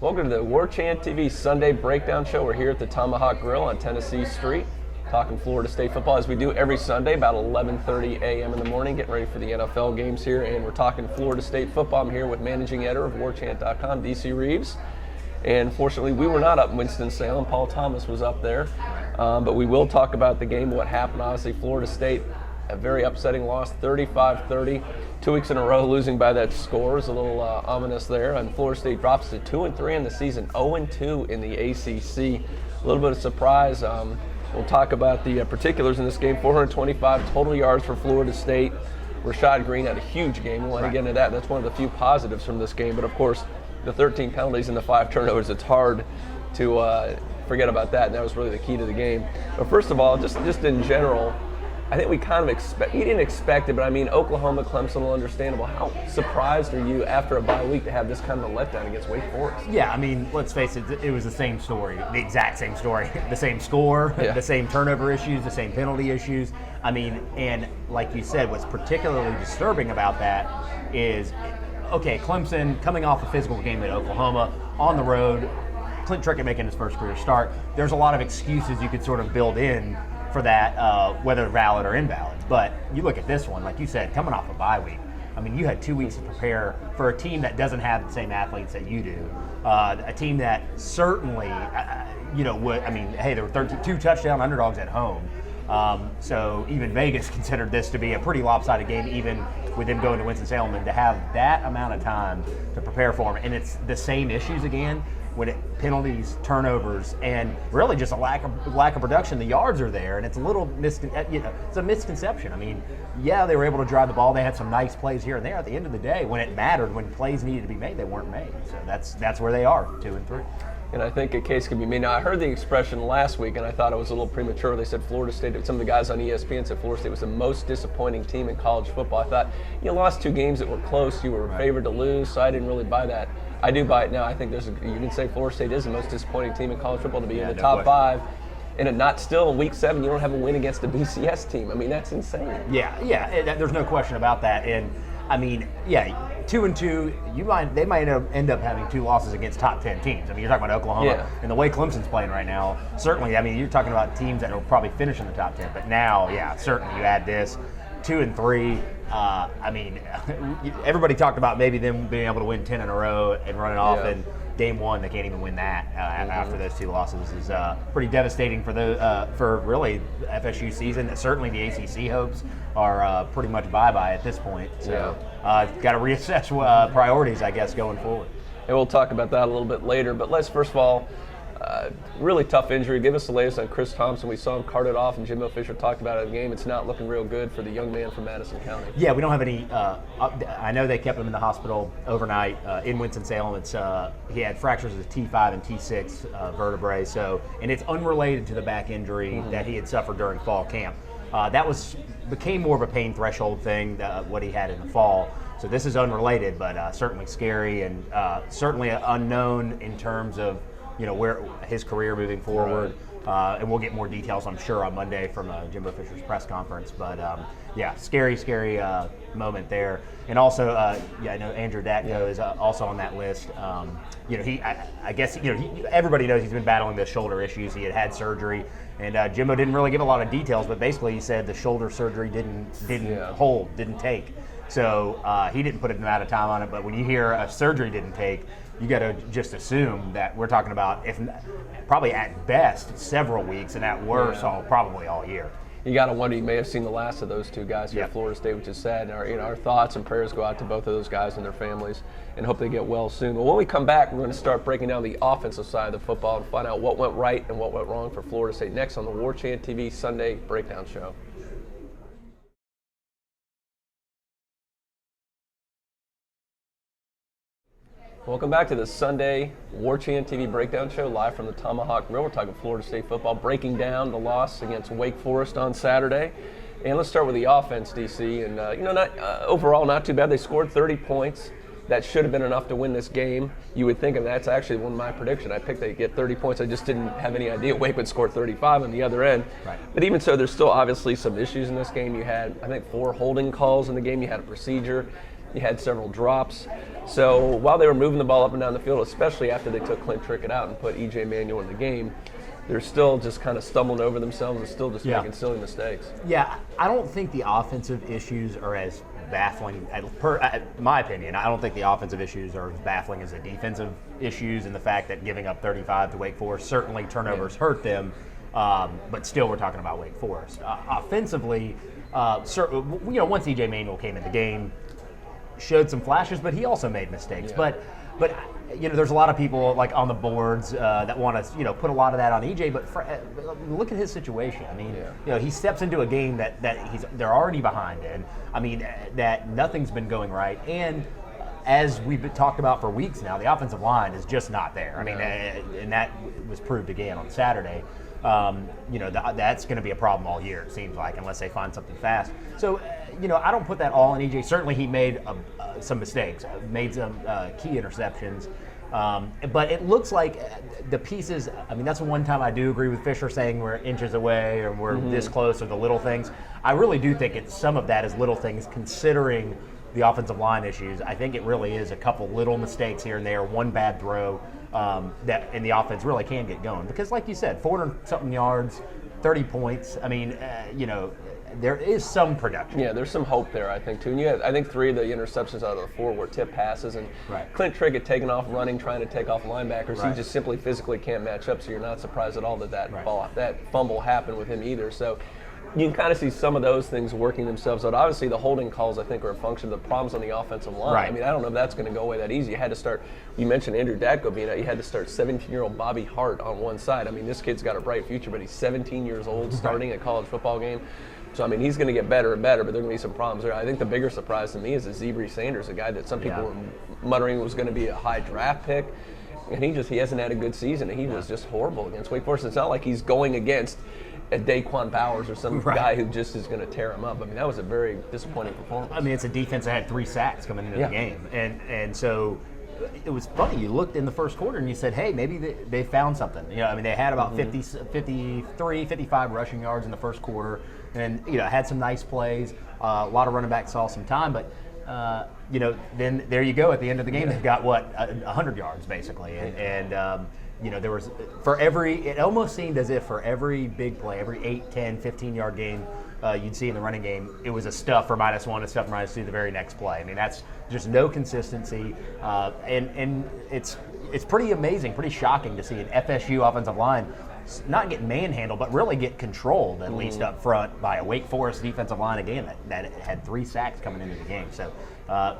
Welcome to the Warchant TV Sunday Breakdown Show. We're here at the Tomahawk Grill on Tennessee Street, talking Florida State football as we do every Sunday about 11:30 a.m. in the morning, getting ready for the NFL games here. And we're talking Florida State football. I'm here with managing editor of Warchant.com, DC Reeves. And fortunately, we were not up in Winston-Salem. Paul Thomas was up there. But we will talk about the game, what happened. Obviously, Florida State, a very upsetting loss, 35-30. 2 weeks in a row losing by that score is a little ominous there. And Florida State drops to 2-3 in the season, 0-2 in the ACC. A little bit of surprise. We'll talk about the particulars in this game. 425 total yards for Florida State. Rashad Green had a huge game. We'll want to get into that. That's one of the few positives from this game. But, of course, the 13 penalties and the 5 turnovers, it's hard to forget about that. And that was really the key to the game. But first of all, just in general, I think we kind of we didn't expect it, but I mean, Oklahoma, Clemson, understandable. How surprised are you after a bye week to have this kind of a letdown against Wake Forest? Yeah, I mean, let's face it, it was the same story, the exact same story, the same score, the same turnover issues, the same penalty issues. I mean, and like you said, what's particularly disturbing about that is, okay, Clemson coming off a physical game at Oklahoma, on the road, Clint Trickett making his first career start. There's a lot of excuses you could sort of build in for that, whether valid or invalid. But you look at this one, like you said, coming off a bye week. I mean, you had 2 weeks to prepare for a team that doesn't have the same athletes that you do. A team that certainly, hey, there were 32 touchdown underdogs at home. So even Vegas considered this to be a pretty lopsided game, even with them going to Winston-Salem, and to have that amount of time to prepare for them. And it's the same issues again. Penalties, turnovers, and really just a lack of production. The yards are there, and it's a little it's a misconception. I mean, yeah, they were able to drive the ball. They had some nice plays here and there. At the end of the day, when it mattered, when plays needed to be made, they weren't made. So that's where they are, 2-3. And I think a case could be made. Now, I heard the expression last week, and I thought it was a little premature. They said Florida State, some of the guys on ESPN said Florida State was the most disappointing team in college football. I thought, you lost 2 games that were close. You were favored to lose, so I didn't really buy that. I do buy it now. I think you can say Florida State is the most disappointing team in college football to be in the top 5. And not still in week 7, you don't have a win against a BCS team. I mean, that's insane. Yeah, there's no question about that. And I mean, 2-2, they might end up having 2 losses against top 10 teams. I mean, you're talking about Oklahoma and the way Clemson's playing right now. Certainly, I mean, you're talking about teams that will probably finish in the top 10. But now, certainly you add this 2-3. I mean, everybody talked about maybe them being able to win 10 in a row and run it off in game 1. They can't even win that after those 2 losses. Is pretty devastating for really the FSU season. Certainly the ACC hopes are pretty much bye-bye at this point. So got to reassess priorities, I guess, going forward. And we'll talk about that a little bit later. But let's first of all, really tough injury. Give us the latest on Chris Thompson. We saw him carted off, and Jimbo Fisher talked about it in the game. It's not looking real good for the young man from Madison County. Yeah, we don't have any. I know they kept him in the hospital overnight in Winston-Salem. He had fractures of the T5 and T6 vertebrae. And it's unrelated to the back injury that he had suffered during fall camp. That became more of a pain threshold thing, what he had in the fall. So this is unrelated, but certainly scary and certainly unknown in terms of where his career moving forward. And we'll get more details, I'm sure, on Monday from Jimbo Fisher's press conference. But scary moment there. And also, I know Andrew Datko is also on that list. I guess everybody knows he's been battling the shoulder issues. He had surgery, and Jimbo didn't really give a lot of details, but basically he said the shoulder surgery didn't take. So he didn't put an amount of time on it. But when you hear a surgery didn't take, you got to just assume that we're talking about, probably at best, several weeks, and at worst, probably all year. You got to wonder, you may have seen the last of those 2 guys here at Florida State, which is sad. And our thoughts and prayers go out to both of those guys and their families, and hope they get well soon. But when we come back, we're going to start breaking down the offensive side of the football and find out what went right and what went wrong for Florida State next on the Warchant TV Sunday Breakdown Show. Welcome back to the Sunday Warchant TV Breakdown Show, live from the Tomahawk Grill. We're talking Florida State football, breaking down the loss against Wake Forest on Saturday. And let's start with the offense, DC. And, overall, not too bad. They scored 30 points. That should have been enough to win this game. You would think, and that's actually one of my predictions. I picked they'd get 30 points. I just didn't have any idea Wake would score 35 on the other end. Right. But even so, there's still obviously some issues in this game. You had, I think, 4 holding calls in the game. You had a procedure. You had several drops. So while they were moving the ball up and down the field, especially after they took Clint Trickett out and put E.J. Manuel in the game, they're still just kind of stumbling over themselves and still just making silly mistakes. Yeah, I don't think the offensive issues are as baffling. My opinion, I don't think the offensive issues are as baffling as the defensive issues, and the fact that giving up 35 to Wake Forest, certainly turnovers hurt them, but still we're talking about Wake Forest. Offensively, once E.J. Manuel came in the game, showed some flashes, but he also made mistakes. Yeah. But there's a lot of people like on the boards that want to put a lot of that on EJ. But look at his situation. I mean, he steps into a game that they're already behind in. I mean, that nothing's been going right, and as we've talked about for weeks now, the offensive line is just not there. I mean, and that was proved again on Saturday. That's going to be a problem all year, it seems like, unless they find something fast. So, I don't put that all on EJ. Certainly he made some mistakes, made some key interceptions. But it looks like the pieces, I mean, that's the one time I do agree with Fisher saying we're inches away or we're this close, or the little things. I really do think some of that is little things, considering the offensive line issues. I think it really is a couple little mistakes here and there, one bad throw, and the offense really can get going. Because like you said, 400-something yards, 30 points. I mean, there is some production. Yeah, there's some hope there, I think, too. And I think 3 of the interceptions out of the 4 were tip passes. And Clint Trickett taking off running, trying to take off linebackers. He just simply physically can't match up, so you're not surprised at all that fumble happened with him either. So you can kind of see some of those things working themselves out. Obviously, the holding calls, I think, are a function of the problems on the offensive line. I mean, I don't know if that's going to go away that easy. You had to start, you mentioned Andrew Dadko being out, you had to start 17-year-old Bobby Hart on one side. I mean, this kid's got a bright future, but he's 17 years old starting a college football game. So, I mean, he's going to get better and better, but there are going to be some problems there. I think the bigger surprise to me is Zebri Sanders, a guy that some people were muttering was going to be a high draft pick. And he hasn't had a good season. He was just horrible against Wake Forest. It's not like he's going against a Daquan Bowers or some guy who just is going to tear him up. I mean, that was a very disappointing performance. I mean, it's a defense that had 3 sacks coming into the game. And so it was funny. You looked in the first quarter and you said, hey, maybe they found something. I mean, they had about 53, 55 rushing yards in the first quarter, and had some nice plays. A lot of running backs saw some time, but then there you go. At the end of the game, they've got 100 yards basically, and there was it almost seemed as if for every big play, every 8, 10, 15-yard game you'd see in the running game, it was a stuff for -1, a stuff for -2 the very next play. I mean, that's just no consistency, and it's pretty amazing, pretty shocking to see an FSU offensive line not get manhandled, but really get controlled, at least up front, by a Wake Forest defensive line again that had 3 sacks coming into the game. So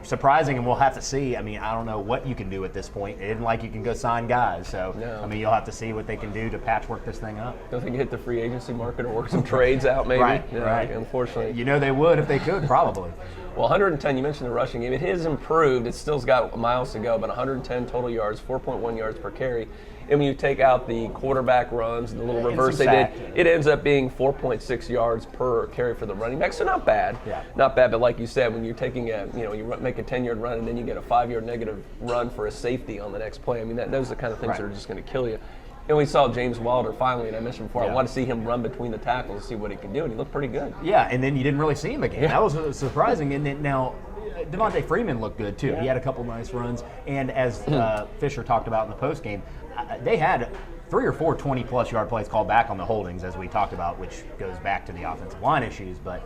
surprising, and we'll have to see. I mean, I don't know what you can do at this point. It isn't like you can go sign guys. So, I mean, you'll have to see what they can do to patchwork this thing up. Don't think you hit the free agency market or work some trades out, maybe? Right. Unfortunately. They would if they could, probably. Well, 110, you mentioned the rushing game. It has improved. It still's got miles to go, but 110 total yards, 4.1 yards per carry. And when you take out the quarterback runs, the little reverse they did, it ends up being 4.6 yards per carry for the running back. So not bad. Not bad, but like you said, when you're taking you make a 10-yard run and then you get a 5-yard negative run for a safety on the next play. I mean, those are the kind of things that are just going to kill you. And we saw James Wilder finally, and I mentioned before, I want to see him run between the tackles and see what he can do, and he looked pretty good. Yeah, and then you didn't really see him again. That was surprising. And then now, Devontae Freeman looked good too. He had a couple nice runs, and as Fisher talked about in the postgame, they had 3 or 4 20-plus yard plays called back on the holdings, as we talked about, which goes back to the offensive line issues. But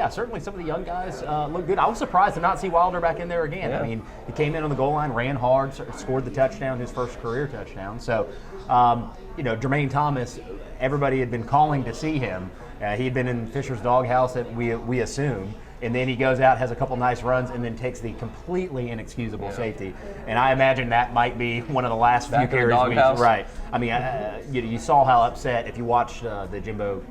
certainly some of the young guys look good. I was surprised to not see Wilder back in there again. I mean, he came in on the goal line, ran hard, scored the touchdown, his first career touchdown. So, Jermaine Thomas, everybody had been calling to see him. He had been in Fisher's doghouse, we assume. And then he goes out, has a couple nice runs, and then takes the completely inexcusable safety. And I imagine that might be one of the last few carries. Right. I mean, you saw how upset, if you watched the Jimbo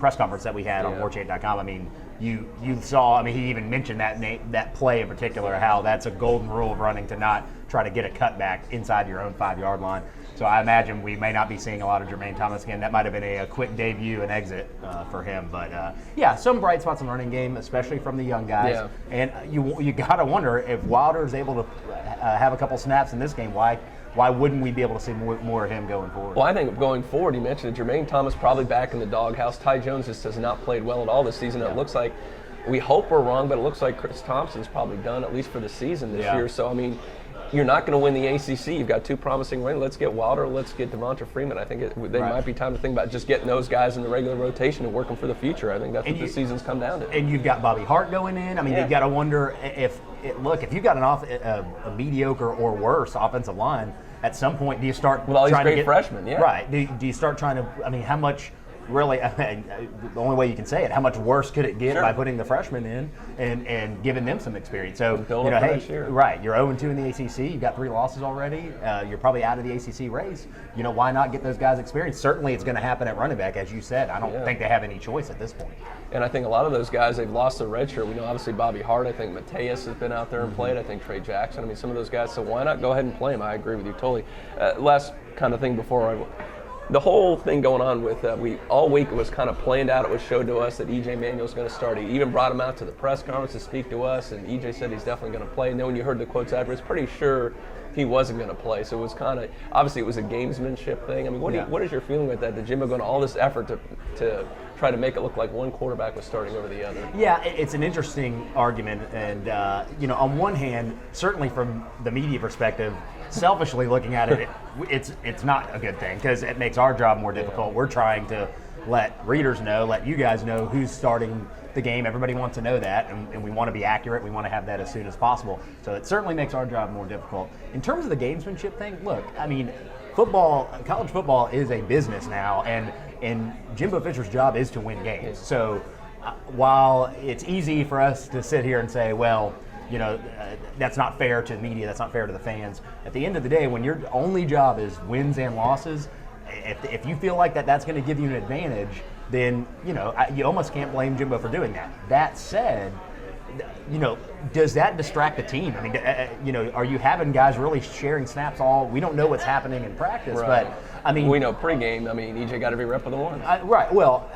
press conference that we had on Warchant.com, I mean, you saw, I mean, he even mentioned that play in particular, how that's a golden rule of running, to not try to get a cutback inside your own 5-yard line. So I imagine we may not be seeing a lot of Jermaine Thomas again. That might have been a quick debut and exit for him. But some bright spots in the running game, especially from the young guys. And you got to wonder if Wilder is able to have a couple snaps in this game. Why wouldn't we be able to see more of him going forward? Well, I think going forward, you mentioned Jermaine Thomas probably back in the doghouse. Ty Jones just has not played well at all this season. It looks like we hope we're wrong, but it looks like Chris Thompson's probably done, at least for the season this Yeah. year. So, I mean, you're not going to win the ACC. You've got two promising wins. Let's get Wilder. Let's get Devonta Freeman. I think they might be time to think about just getting those guys in the regular rotation and working for the future. I think that's what the season's come down to. And you've got Bobby Hart going in. I mean, you've got to wonder if you've got a mediocre or worse offensive line, at some point do you start with all these trying great to get freshmen? Yeah. Right. Do you start trying to? I mean, how much? Really, the only way you can say it, how much worse could it get by putting the freshmen in and giving them some experience? So, right, you're 0-2 in the ACC. You've got 3 losses already. You're probably out of the ACC race. Why not get those guys experience? Certainly, it's going to happen at running back, as you said. I don't think they have any choice at this point. And I think a lot of those guys, they've lost their red shirt. We know obviously Bobby Hart. I think Mateus has been out there and played. I think Trey Jackson. I mean, some of those guys. So why not go ahead and play them? I agree with you totally. Last kind of thing before the whole thing going on with all week it was kind of planned out. It was showed to us that EJ Manuel's going to start. He even brought him out to the press conference to speak to us, and EJ said he's definitely going to play. And then when you heard the quotes after, it's pretty sure he wasn't going to play. So it was kind of obviously it was a gamesmanship thing. I mean, what is your feeling with that? Did Jimbo go to all this effort to try to make it look like one quarterback was starting over the other? Yeah, it's an interesting argument, and on one hand, certainly from the media perspective, selfishly looking at it, it's not a good thing because it makes our job more difficult. Yeah. We're trying to let readers know, let you guys know who's starting the game. Everybody wants to know that, and we want to be accurate. We want to have that as soon as possible. So it certainly makes our job more difficult. In terms of the gamesmanship thing, look, I mean, college football is a business now, and Jimbo Fisher's job is to win games. So while it's easy for us to sit here and say, well, that's not fair to the media, that's not fair to the fans. At the end of the day, when your only job is wins and losses, if you feel like that's going to give you an advantage, then you almost can't blame Jimbo for doing that. That said, does that distract the team? I mean, are you having guys really sharing snaps we don't know what's happening in practice, but I mean, we know pregame. I mean, EJ got every rep of the one. Right. Well,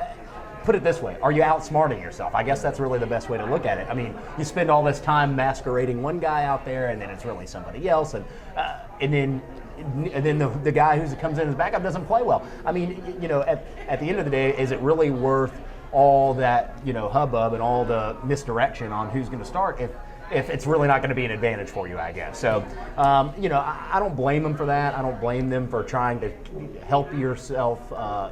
put it this way: are you outsmarting yourself? I guess that's really the best way to look at it. I mean, you spend all this time masquerading one guy out there, and then it's really somebody else, and then the guy who comes in as backup doesn't play well. I mean, at the end of the day, is it really worth all that hubbub and all the misdirection on who's going to start if it's really not going to be an advantage for you, I guess. So, I don't blame them for that. I don't blame them for trying to help yourself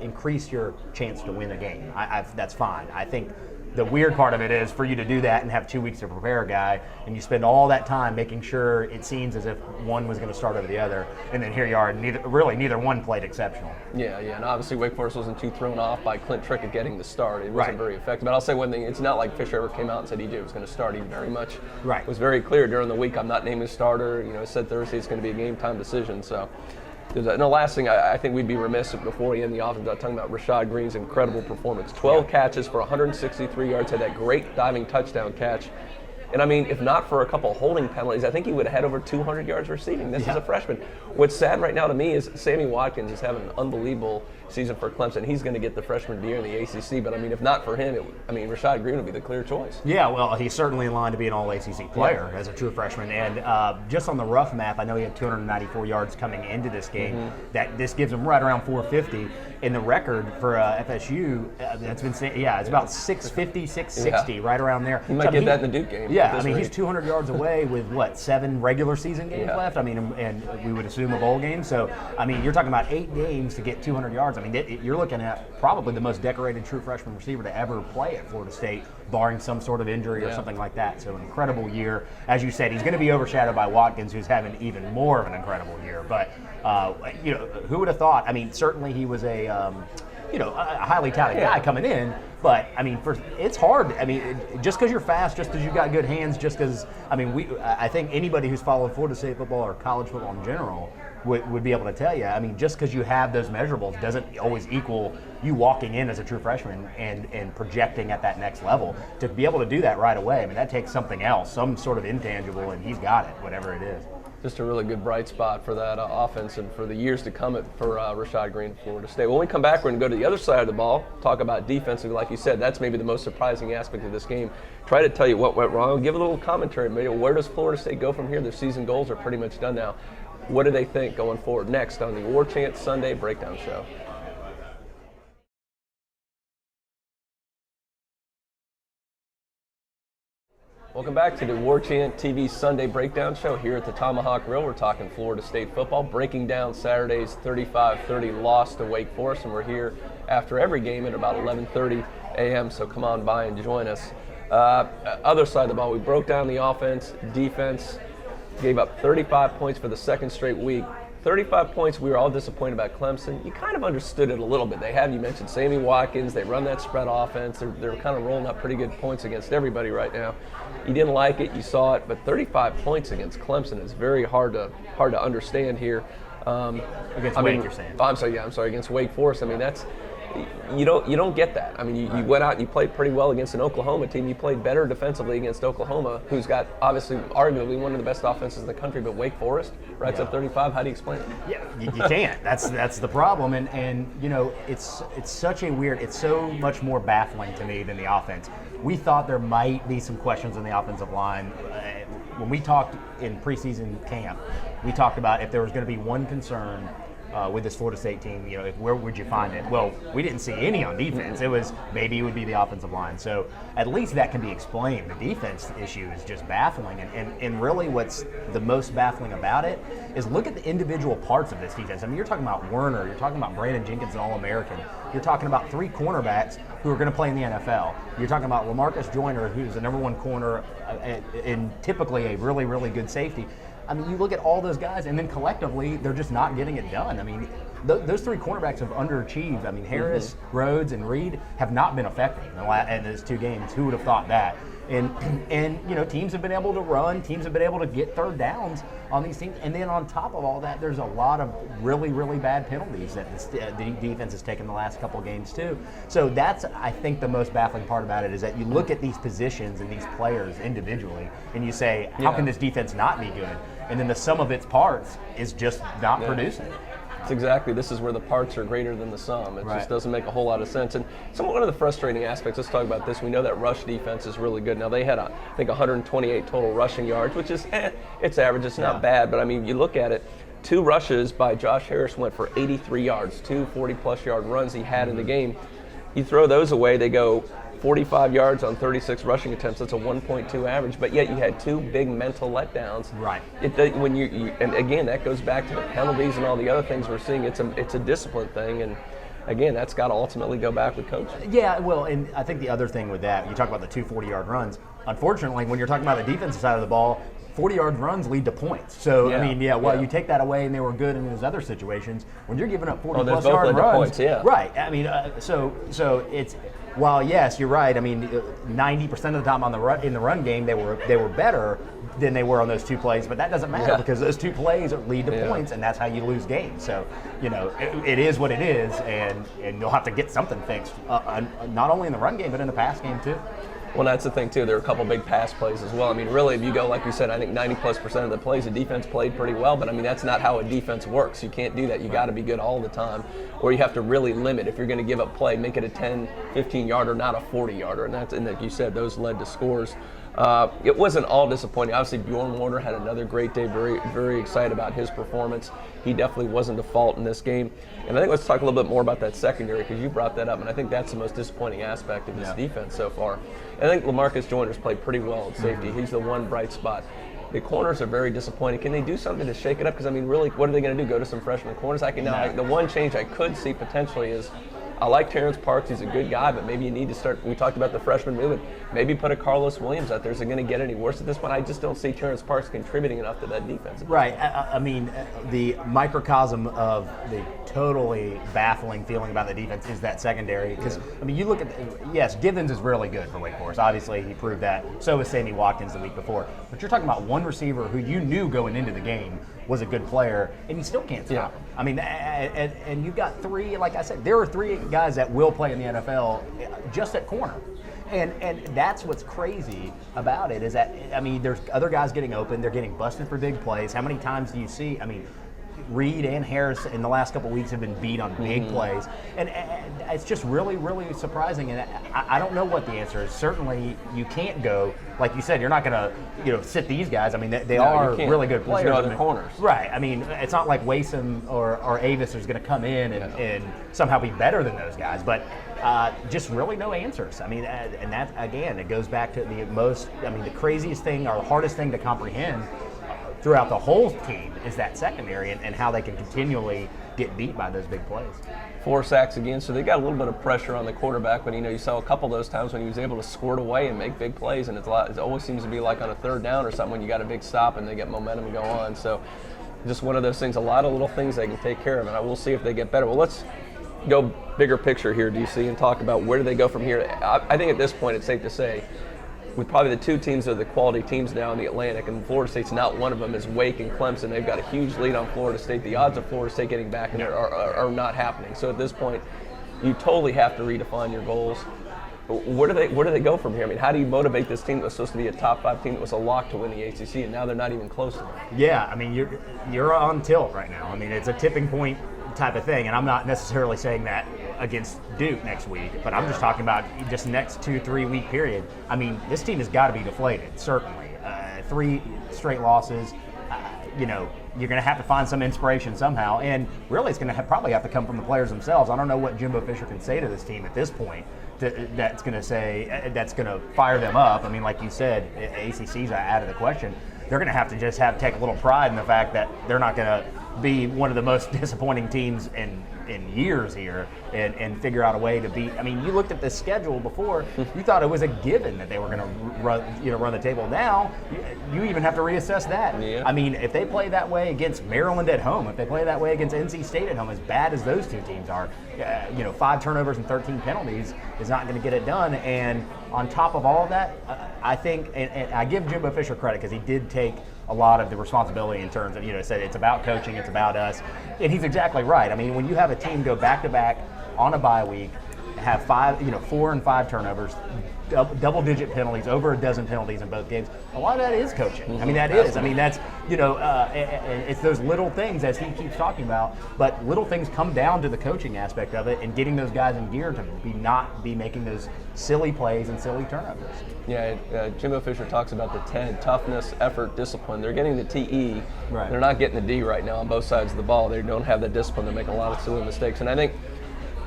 increase your chance to win a game. That's fine. I think the weird part of it is for you to do that and have 2 weeks to prepare a guy, and you spend all that time making sure it seems as if one was going to start over the other, and then here you are, neither one played exceptional. Yeah, and obviously Wake Forest wasn't too thrown off by Clint Trickett getting the start. It wasn't very effective. But I'll say one thing, it's not like Fisher ever came out and said EJ was going to start. He very much was very clear during the week, I'm not naming a starter. He said Thursday it's going to be a game time decision. So. And the last thing, I think we'd be remiss before we end the offense about talking about Rashad Green's incredible performance. 12 catches for 163 yards, had that great diving touchdown catch. And I mean, if not for a couple holding penalties, I think he would have had over 200 yards receiving. This is a freshman. What's sad right now to me is Sammy Watkins is having an unbelievable season for Clemson. He's going to get the freshman of the year in the ACC, but I mean, if not for him, Rashad Green would be the clear choice. Yeah, well, he's certainly in line to be an all-ACC player as a true freshman. And just on the rough math, I know he had 294 yards coming into this game. That this gives him right around 450. In the record for FSU, that's been it's about 650, 660, right around there. He might get that in the Duke game. Yeah, he's 200 yards away with 7 regular season games left. I mean, and we would assume a bowl game. So, I mean, you're talking about 8 games to get 200 yards. I mean, you're looking at probably the most decorated true freshman receiver to ever play at Florida State, barring some sort of injury or something like that. So, an incredible year. As you said, he's going to be overshadowed by Watkins, who's having even more of an incredible year. But, who would have thought? I mean, certainly he was a highly talented guy coming in, but I mean, it's hard. I mean, just because you're fast, just because you've got good hands, just because I think anybody who's followed Florida State football or college football in general would be able to tell you. I mean, just because you have those measurables doesn't always equal you walking in as a true freshman and projecting at that next level. To be able to do that right away, I mean, that takes something else, some sort of intangible, and he's got it, whatever it is. Just a really good bright spot for that offense and for the years to come for Rashad Green at Florida State. When we come back, we're going to go to the other side of the ball, talk about defensively. Like you said, that's maybe the most surprising aspect of this game. Try to tell you what went wrong. Give a little commentary. Maybe where does Florida State go from here? Their season goals are pretty much done now. What do they think going forward? Next on the Warchant Sunday Breakdown Show. Welcome back to the Warchant TV Sunday Breakdown Show here at the Tomahawk Grill. We're talking Florida State football, breaking down Saturday's 35-30 loss to Wake Forest, and we're here after every game at about 11:30 a.m., so come on by and join us. Other side of the ball, we broke down the offense, defense, gave up 35 points for the second straight week. 35 points, we were all disappointed about Clemson. You kind of understood it a little bit. You mentioned Sammy Watkins, they run that spread offense. They're kind of rolling up pretty good points against everybody right now. You didn't like it, you saw it, but 35 points against Clemson is very hard to understand here. Against Wake, you're saying? I'm sorry, against Wake Forest. I mean, that's, you don't get that. I mean, you went out and you played pretty well against an Oklahoma team. You played better defensively against Oklahoma, who's got obviously arguably one of the best offenses in the country, but Wake Forest writes up 35. How do you explain it? Yeah, you can't. That's the problem. And you know, it's such a weird. It's so much more baffling to me than the offense. We thought there might be some questions on the offensive line. When we talked in preseason camp, we talked about if there was going to be one concern with this Florida State team, you know, where would you find it? Well, we didn't see any on defense. It was maybe it would be the offensive line. So at least that can be explained. The defense issue is just baffling. And really what's the most baffling about it is look at the individual parts of this defense. I mean, you're talking about Werner, you're talking about Brandon Jenkins, an All-American. You're talking about 3 cornerbacks who are going to play in the NFL. You're talking about LaMarcus Joyner, who's the #1 corner and typically a really, really good safety. I mean, you look at all those guys, and then collectively, they're just not getting it done. I mean, those 3 cornerbacks have underachieved. I mean, Harris, Rhodes, and Reed have not been effective in those 2 games. Who would have thought that? And you know, teams have been able to run. Teams have been able to get third downs on these teams. And then on top of all that, there's a lot of really, really bad penalties that the defense has taken the last couple of games too. So that's, I think, the most baffling part about it is that you look at these positions and these players individually, and you say, how can this defense not be good? And then the sum of its parts is just not producing. This is where the parts are greater than the sum. It just doesn't make a whole lot of sense. And one of the frustrating aspects, let's talk about this. We know that rush defense is really good. Now, they had, I think, 128 total rushing yards, which is, it's average. It's not bad. But, I mean, you look at it, 2 rushes by Josh Harris went for 83 yards, 2 40-plus yard runs he had in the game. You throw those away, they go 45 yards on 36 rushing attempts. That's a 1.2 average, but yet you had 2 big mental letdowns. Right. When and again, that goes back to the penalties and all the other things we're seeing. It's a discipline thing, and again, that's got to ultimately go back with coaching. Yeah, well, and I think the other thing with that, you talk about the 2 40-yard runs. Unfortunately, when you're talking about the defensive side of the ball, 40-yard runs lead to points. So, I mean, you take that away and they were good in those other situations. When you're giving up 40-plus yard runs, points, right. I mean, so it's, while yes, you're right. I mean, 90% of the time in the run game, they were better than they were on those 2 plays, but that doesn't matter because those 2 plays lead to points, and that's how you lose games. So, you know, it is what it is, and you'll have to get something fixed, not only in the run game, but in the pass game too. Well, that's the thing, too. There were a couple big pass plays as well. I mean, really, if you go, like you said, I think 90+% of the plays, the defense played pretty well. But, I mean, that's not how a defense works. You can't do that. You got to be good all the time. Or you have to really limit. If you're going to give up play, make it a 10, 15-yarder, not a 40-yarder. And like you said, those led to scores. It wasn't all disappointing. Obviously, Bjorn Warner had another great day. Very, very excited about his performance. He definitely wasn't at fault in this game. And I think let's talk a little bit more about that secondary because you brought that up, and I think that's the most disappointing aspect of this defense so far. And I think LaMarcus Joyner's played pretty well at safety. He's the one bright spot. The corners are very disappointing. Can they do something to shake it up? Because, I mean, really, what are they going to do? Go to some freshman corners? The one change I could see potentially is I like Terrence Parks. He's a good guy, but maybe you need to start. We talked about the freshman movement. Maybe put a Carlos Williams out there. Is it going to get any worse at this point? I just don't see Terrence Parks contributing enough to that defense. Right. I mean, the microcosm of the totally baffling feeling about the defense is that secondary. Because, I mean, you look at, yes, Givens is really good for Wake Forest. Obviously, he proved that. So was Sammy Watkins the week before. But you're talking about one receiver who you knew going into the game was a good player, and you still can't stop him. I mean, and you've got 3, like I said, there are 3 guys that will play in the NFL just at corner. And that's what's crazy about it is that, I mean, there's other guys getting open. They're getting busted for big plays. How many times do you see? I mean, Reed and Harris in the last couple of weeks have been beat on big plays, and it's just really, really surprising. And I don't know what the answer is. Certainly, you can't go like you said. You're not going to sit these guys. I mean, they are really good players. There's no other corners, right? I mean, it's not like Wason or Avis is going to come in and somehow be better than those guys, but. Just really no answers. I mean, and that again, it goes back to the craziest thing or the hardest thing to comprehend throughout the whole team is that secondary and how they can continually get beat by those big plays. 4 sacks again, so they got a little bit of pressure on the quarterback, but you saw a couple of those times when he was able to squirt away and make big plays, and it always seems to be like on a 3rd down or something when you got a big stop and they get momentum and go on. So just one of those things, a lot of little things they can take care of, and I will see if they get better. Well, let's go bigger picture here, DC, and talk about where do they go from here. I think at this point it's safe to say with probably the 2 teams that are the quality teams now in the Atlantic, and Florida State's not one of them, is Wake and Clemson. They've got a huge lead on Florida State. The odds of Florida State getting back in there are not happening. So at this point, you totally have to redefine your goals. Where do they go from here? I mean, how do you motivate this team that was supposed to be a top 5 team that was a lock to win the ACC, and now they're not even close to it? Yeah, I mean, you're on tilt right now. I mean, it's a tipping point type of thing, and I'm not necessarily saying that against Duke next week, but I'm just talking about just next 2-3 week period. I mean, this team has got to be deflated, certainly. 3 straight losses. You're going to have to find some inspiration somehow, and really it's going to probably have to come from the players themselves. I don't know what Jimbo Fisher can say to this team at this point that's going to fire them up. I mean, like you said, ACC's out of the question. They're going to have to just take a little pride in the fact that they're not going to be one of the most disappointing teams in years here and figure out a way to beat. I mean, you looked at the schedule before, you thought it was a given that they were going to run the table. Now, you even have to reassess that. Yeah. I mean, if they play that way against Maryland at home, if they play that way against NC State at home, as bad as those 2 teams are, 5 turnovers and 13 penalties is not going to get it done. And on top of all of that, I think, and I give Jimbo Fisher credit because he did take a lot of the responsibility in terms of, said it's about coaching, it's about us. And he's exactly right. I mean, when you have a team go back-to-back on a bye week, have 4 and 5 turnovers, double-digit penalties, over a dozen penalties in both games, a lot of that is coaching. I mean, that is. I mean, that's, it's those little things, as he keeps talking about, but little things come down to the coaching aspect of it and getting those guys in gear to not be making those silly plays and silly turnovers. Yeah, Jimbo Fisher talks about the 10, toughness, effort, discipline. They're getting the TE. Right. They're not getting the D right now on both sides of the ball. They don't have the discipline. They're making a lot of silly mistakes. And I think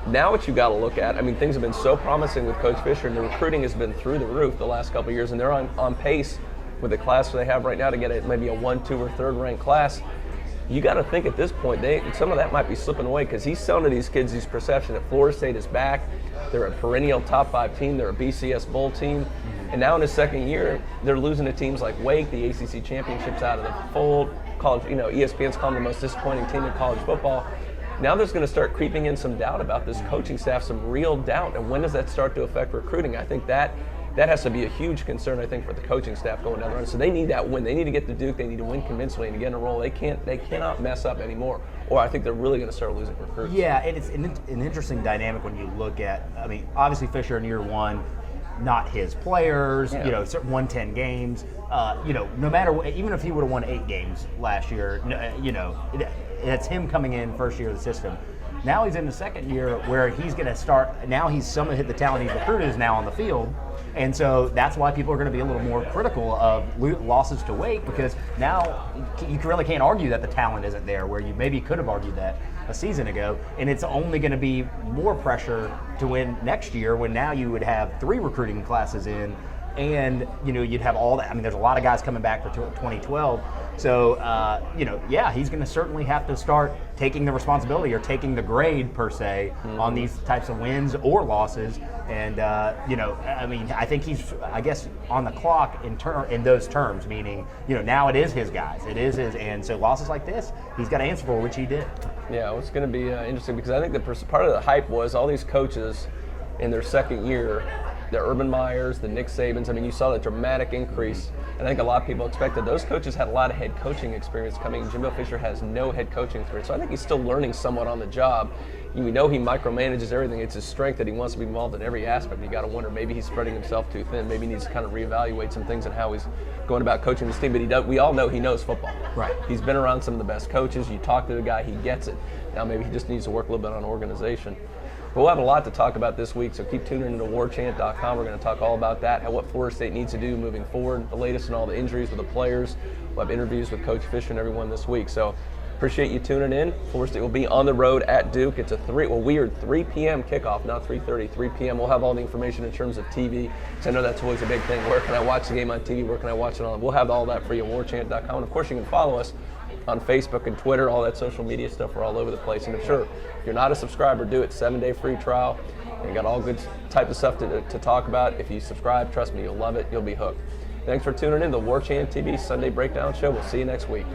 now what you got to look at, I mean, things have been so promising with Coach Fisher, and the recruiting has been through the roof the last couple of years, and they're on pace with the class they have right now to get maybe a 1, 2, or 3rd ranked class. You got to think at this point, some of that might be slipping away because he's selling to these kids these perception that Florida State is back. They're a perennial top 5 team. They're a BCS bowl team. And now in his 2nd year, they're losing to teams like Wake, the ACC championships out of the fold. College, ESPN's called them the most disappointing team in college football. Now there's going to start creeping in some doubt about this coaching staff, some real doubt. And when does that start to affect recruiting? I think that has to be a huge concern, I think, for the coaching staff going down the run. So they need that win. They need to get to Duke. They need to win convincingly and to get in a roll. They cannot mess up anymore, or I think they're really going to start losing recruits. Yeah, and it's an interesting dynamic when you look at, I mean, obviously Fisher in year 1, not his players, 110 games. No matter what, even if he would have won 8 games last year, it's him coming in first year of the system. Now he's in the 2nd year where he's going to start. Now he's some of the talent he's recruited is now on the field. And so that's why people are going to be a little more critical of losses to Wake, because now you really can't argue that the talent isn't there, where you maybe could have argued that a season ago. And it's only going to be more pressure to win next year when now you would have 3 recruiting classes in, and you'd have all that. I mean, there's a lot of guys coming back for 2012. So, he's going to certainly have to start taking taking the grade, per se, on these types of wins or losses. And, I think he's, on the clock in those terms, meaning, now it is his guys. It is his. And so losses like this, he's got to answer for, which he did. Yeah, it's going to be interesting because I think part of the hype was all these coaches in their 2nd year the Urban Meyers, the Nick Sabans. I mean, you saw the dramatic increase, and I think a lot of people expected. Those coaches had a lot of head coaching experience coming. Jimbo Fisher has no head coaching experience, so I think he's still learning somewhat on the job. We know he micromanages everything. It's his strength that he wants to be involved in every aspect. You got to wonder, maybe he's spreading himself too thin. Maybe he needs to kind of reevaluate some things and how he's going about coaching this team. But we all know he knows football. Right. He's been around some of the best coaches. You talk to the guy, he gets it. Now maybe he just needs to work a little bit on organization. But we'll have a lot to talk about this week, so keep tuning into warchant.com. We're going to talk all about that, what Florida State needs to do moving forward, the latest in all the injuries with the players. We'll have interviews with Coach Fisher and everyone this week. So appreciate you tuning in. Florida State will be on the road at Duke. It's a weird 3 p.m. kickoff, not 3:30, 3 p.m. We'll have all the information in terms of TV, because I know that's always a big thing. Where can I watch the game on TV? Where can I watch it on? We'll have all that for you at warchant.com. And of course, you can follow us on Facebook and Twitter, all that social media stuff. We're all over the place. And if you're not a subscriber, do it. 7-day free trial. And you got all good type of stuff to talk about. If you subscribe, trust me, you'll love it. You'll be hooked. Thanks for tuning in to the Warchant TV Sunday Breakdown Show. We'll see you next week.